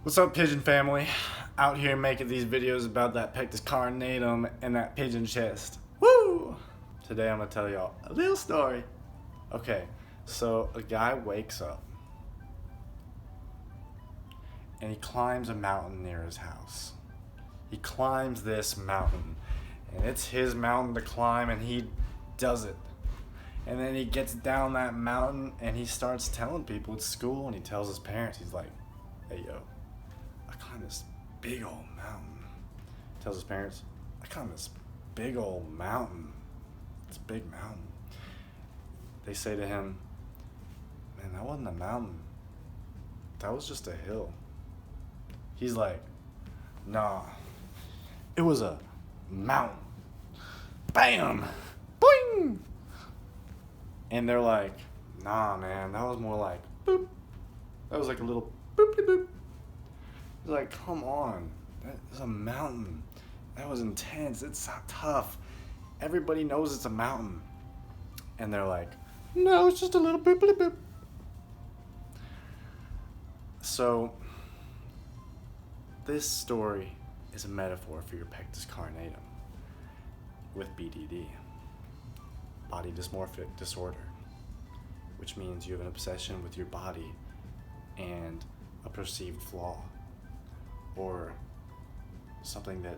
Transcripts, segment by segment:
What's up, pigeon family? Out here making these videos about that Pectus Carinatum and that pigeon chest. Woo! Today I'm gonna tell y'all a little story. Okay, so a guy wakes up and he climbs a mountain near his house. He climbs this mountain and it's his mountain to climb and he does it. And then he gets down that mountain and he starts telling people at school, and he tells his parents, he's like, hey yo, I climbed this big old mountain. He tells his parents, I climbed this big old mountain. It's a big mountain. They say to him, man, that wasn't a mountain. That was just a hill. He's like, nah, it was a mountain. Bam! Boing! And they're like, nah, man, that was more like boop. That was like a little boop boop. He's like, come on, that is a mountain. That was intense. It's tough. Everybody knows it's a mountain. And they're like, no, it's just a little boop boop boop. So this story is a metaphor for your Pectus Carinatum with BDD, body dysmorphic disorder, which means you have an obsession with your body and a perceived flaw, or something that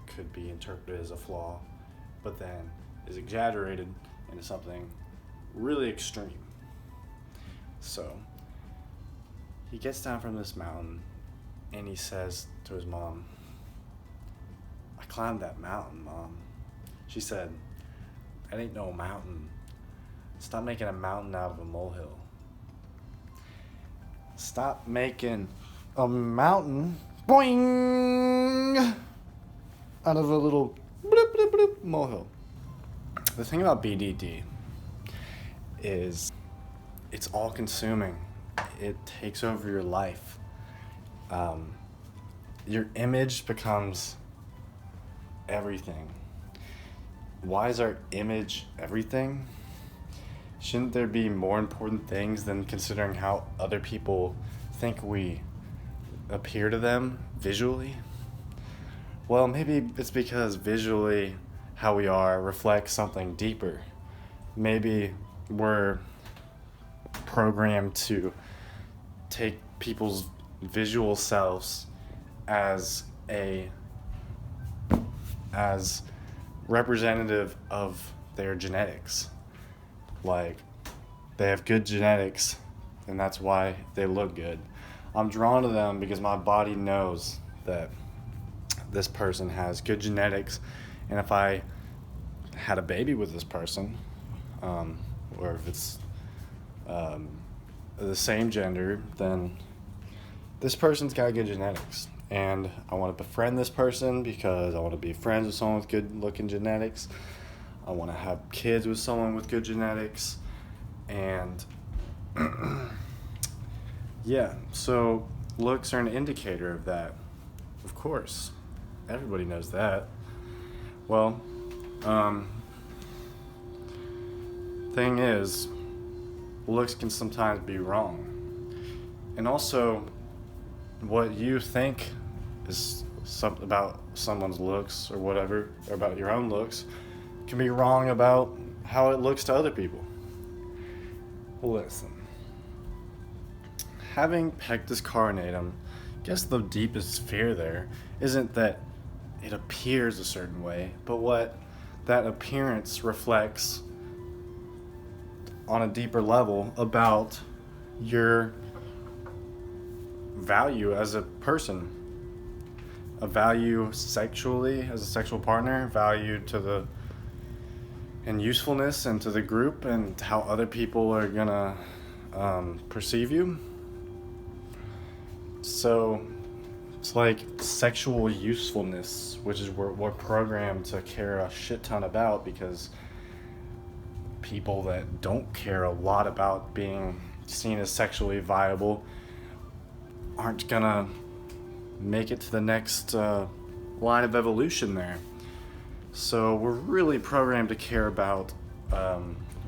could be interpreted as a flaw, but then is exaggerated into something really extreme. So he gets down from this mountain and he says to his mom, I climbed that mountain, Mom. She said, that ain't no mountain. Stop making a mountain out of a molehill. Stop making a mountain, boing, out of a little bloop, bloop, bloop, molehill. The thing about BDD is it's all consuming. It takes over your life. Your image becomes everything. Why is our image everything? Shouldn't there be more important things than considering how other people think we appear to them visually? Well, maybe it's because visually how we are reflects something deeper. Maybe we're programmed to take people's visual selves as representative of their genetics. Like, they have good genetics and that's why they look good. I'm drawn to them because my body knows that this person has good genetics, and if I had a baby with this person, or if it's the same gender, then this person's got good genetics, and I want to befriend this person because I want to be friends with someone with good looking genetics. I want to have kids with someone with good genetics, and yeah, so looks are an indicator of that. Of course, everybody knows that. Well, thing is, looks can sometimes be wrong. And also, what you think is about someone's looks or whatever, or about your own looks, can be wrong about how it looks to other people. Listen, having Pectus Carinatum, I guess the deepest fear there isn't that it appears a certain way, but what that appearance reflects on a deeper level about your value as a person, a value sexually as a sexual partner, value to the and usefulness and to the group, and how other people are gonna perceive you. So it's like sexual usefulness, which is what we're programmed to care a shit ton about, because people that don't care a lot about being seen as sexually viable aren't gonna make it to the next line of evolution there. So we're really programmed to care about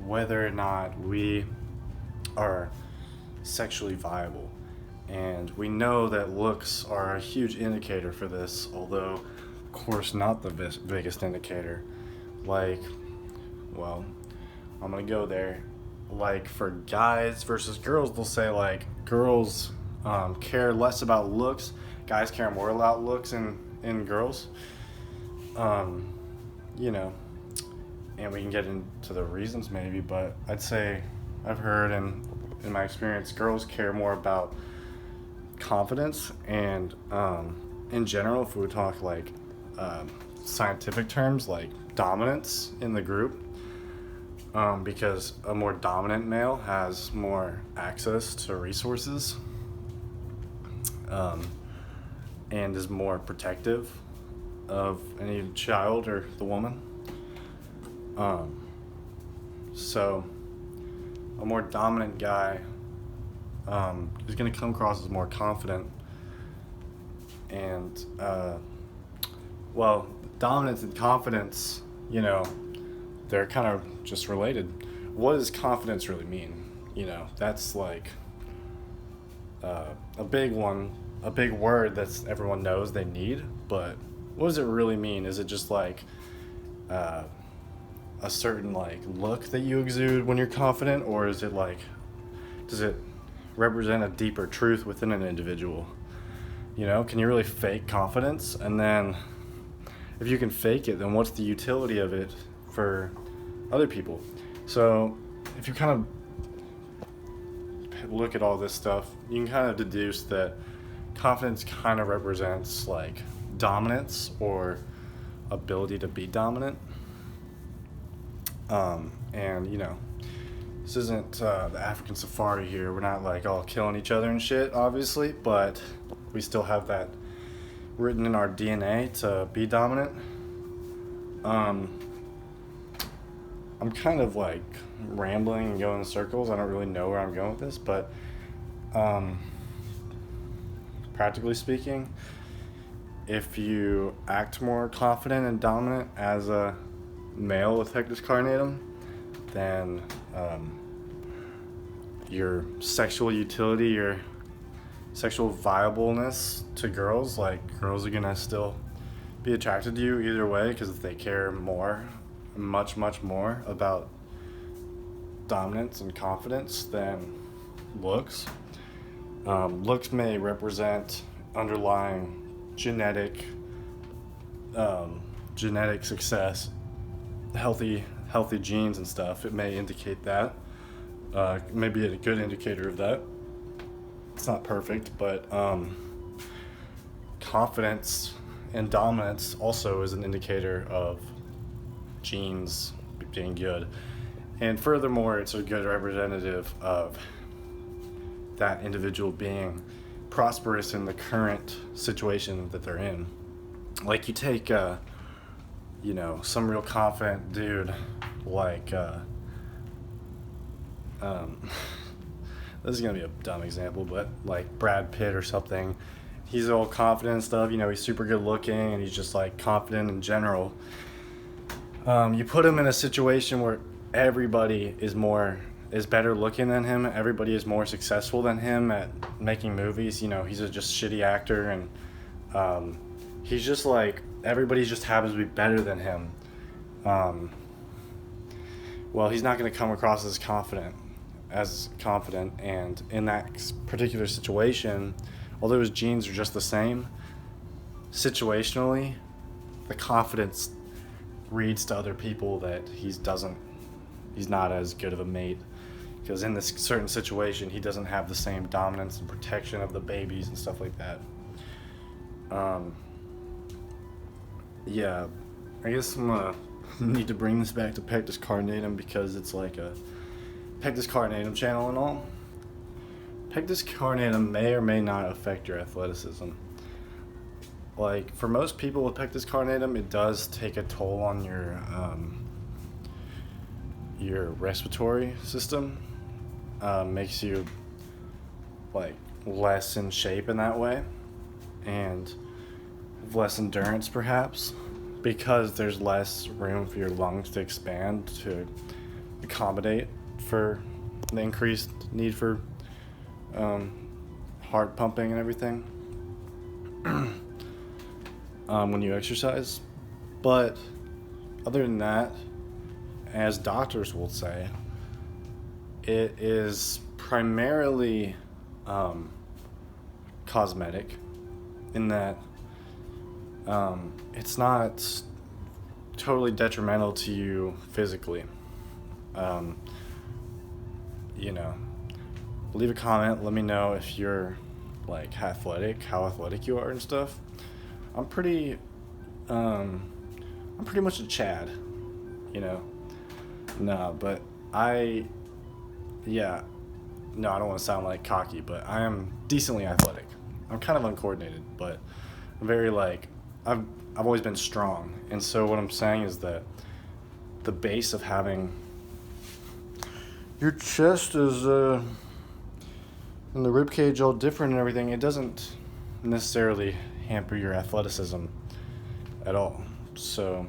whether or not we are sexually viable. And we know that looks are a huge indicator for this, although, of course, not the biggest indicator. Like, well, I'm gonna go there. Like, for guys versus girls, they'll say, like, girls care less about looks, guys care more about looks in girls. You know, and we can get into the reasons maybe, but I'd say I've heard in my experience, girls care more about confidence and in general, if we would talk like scientific terms, like dominance in the group, because a more dominant male has more access to resources and is more protective of any child or the woman. So a more dominant guy is going to come across as more confident, and well, dominance and confidence, you know, they're kind of just related. What does confidence really mean? You know, that's like a big one, a big word that everyone knows they need, but what does it really mean? Is it just like a certain like look that you exude when you're confident, or is it like, does it represent a deeper truth within an individual? You know, can you really fake confidence? And then if you can fake it, then what's the utility of it for other people? So if you kind of look at all this stuff, you can kind of deduce that confidence kind of represents like dominance or ability to be dominant. And you know, this isn't the African safari here. We're not like all killing each other and shit, obviously, but we still have that written in our DNA to be dominant. I'm kind of like rambling and going in circles. I don't really know where I'm going with this, but practically speaking, if you act more confident and dominant as a male with Pectus Carinatum, then your sexual utility, your sexual viableness to girls, like girls are gonna still be attracted to you either way, because they care more, much more about dominance and confidence than looks. Looks may represent underlying genetic success, healthy genes and stuff. It may indicate that. It may be a good indicator of that. It's not perfect, but confidence and dominance also is an indicator of genes being good. And furthermore, it's a good representative of that individual being prosperous in the current situation that they're in. Like, you take you know, some real confident dude like this is gonna be a dumb example, but like Brad Pitt or something. He's all confident and stuff, you know, he's super good looking and he's just like confident in general. You put him in a situation where everybody is better looking than him, everybody is more successful than him at making movies, you know, he's a just shitty actor, and he's just like, everybody just happens to be better than him. Well, he's not going to come across as confident, and in that particular situation, although his genes are just the same, situationally, the confidence reads to other people that he's not as good of a mate, because in this certain situation he doesn't have the same dominance and protection of the babies and stuff like that. Yeah, I guess I'm gonna need to bring this back to Pectus Carinatum, because it's like a Pectus Carinatum channel and all. Pectus Carinatum may or may not affect your athleticism. Like, for most people with Pectus Carinatum, it does take a toll on your respiratory system. Makes you like less in shape in that way, and less endurance perhaps, because there's less room for your lungs to expand to accommodate for the increased need for heart pumping and everything when you exercise. But other than that, as doctors will say, it is primarily cosmetic in that it's not totally detrimental to you physically. You know, leave a comment, let me know if you're like how athletic you are and stuff. I'm pretty much a Chad, you know. No, but I don't want to sound like cocky, but I am decently athletic. I'm kind of uncoordinated, but I'm very I've always been strong. And so what I'm saying is that the base of having your chest is and the rib cage all different and everything, it doesn't necessarily hamper your athleticism at all. So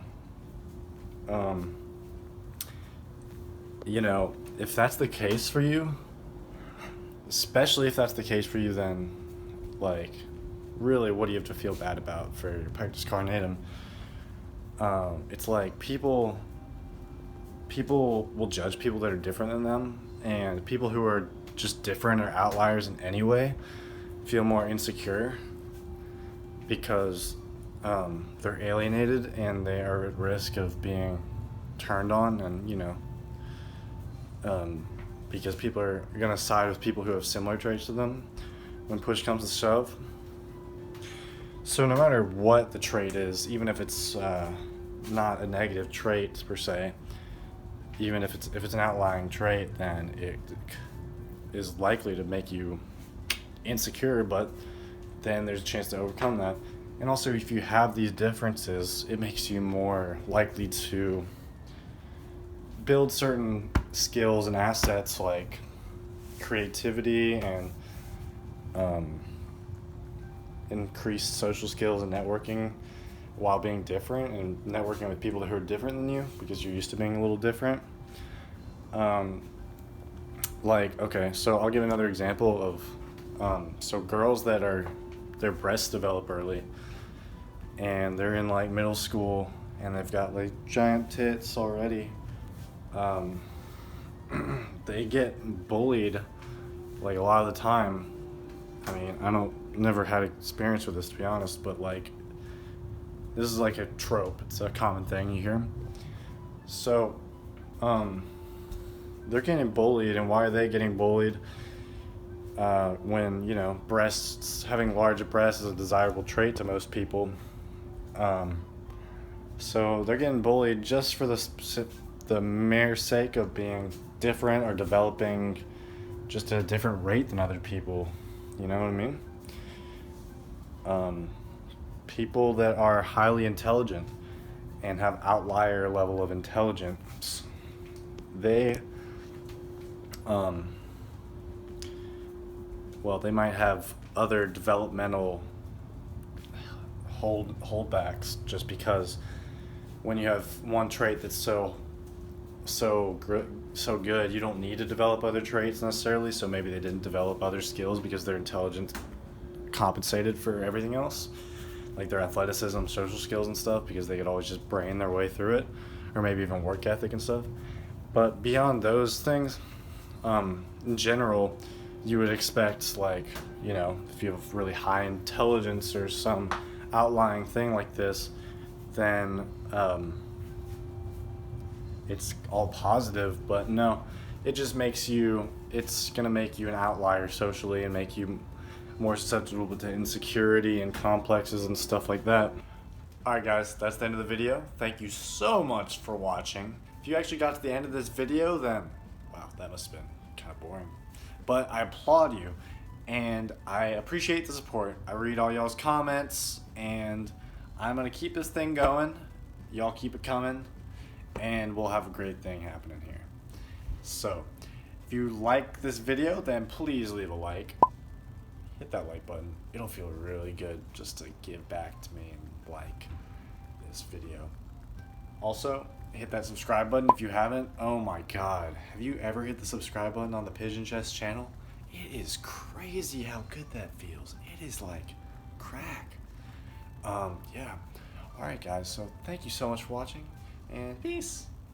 you know, if that's the case for you, especially if that's the case for you, then like really what do you have to feel bad about for your Pectus Carinatum? It's like people will judge people that are different than them, and people who are just different or outliers in any way feel more insecure because they're alienated and they are at risk of being turned on, and you know, because people are gonna side with people who have similar traits to them when push comes to shove. So no matter what the trait is, even if it's not a negative trait per se, even if it's an outlying trait, then it is likely to make you insecure, but then there's a chance to overcome that. And also, if you have these differences, it makes you more likely to build certain skills and assets like creativity and increased social skills and networking while being different, and networking with people who are different than you because you're used to being a little different. Okay, so I'll give another example of so girls that their breasts develop early and they're in like middle school and they've got like giant tits already. They get bullied like a lot of the time. I mean, never had experience with this, to be honest, but like this is like a trope. It's a common thing you hear. So they're getting bullied, and why are they getting bullied? When, you know, having large breasts is a desirable trait to most people. So they're getting bullied just for the mere sake of being different or developing just at a different rate than other people. You know what I mean? People that are highly intelligent and have outlier level of intelligence, they they might have other developmental holdbacks, just because when you have one trait that's so good, you don't need to develop other traits necessarily. So maybe they didn't develop other skills because their intelligence compensated for everything else, like their athleticism, social skills and stuff, because they could always just brain their way through it, or maybe even work ethic and stuff. But beyond those things, in general, you would expect, like, you know, if you have really high intelligence or some outlying thing like this, then it's all positive. But no, it just it's gonna make you an outlier socially and make you more susceptible to insecurity and complexes and stuff like that. Alright guys, that's the end of the video. Thank you so much for watching. If you actually got to the end of this video, then wow, that must have been kind of boring. But I applaud you, and I appreciate the support. I read all y'all's comments, and I'm gonna keep this thing going. Y'all keep it coming, and we'll have a great thing happening here. So, if you like this video, then please leave a like. Hit that like button. It'll feel really good just to give back to me and like this video. Also, hit that subscribe button if you haven't. Oh my god, have you ever hit the subscribe button on the Pigeon Chest channel? It is crazy how good that feels. It is like crack. Yeah. Alright guys, so thank you so much for watching, and peace.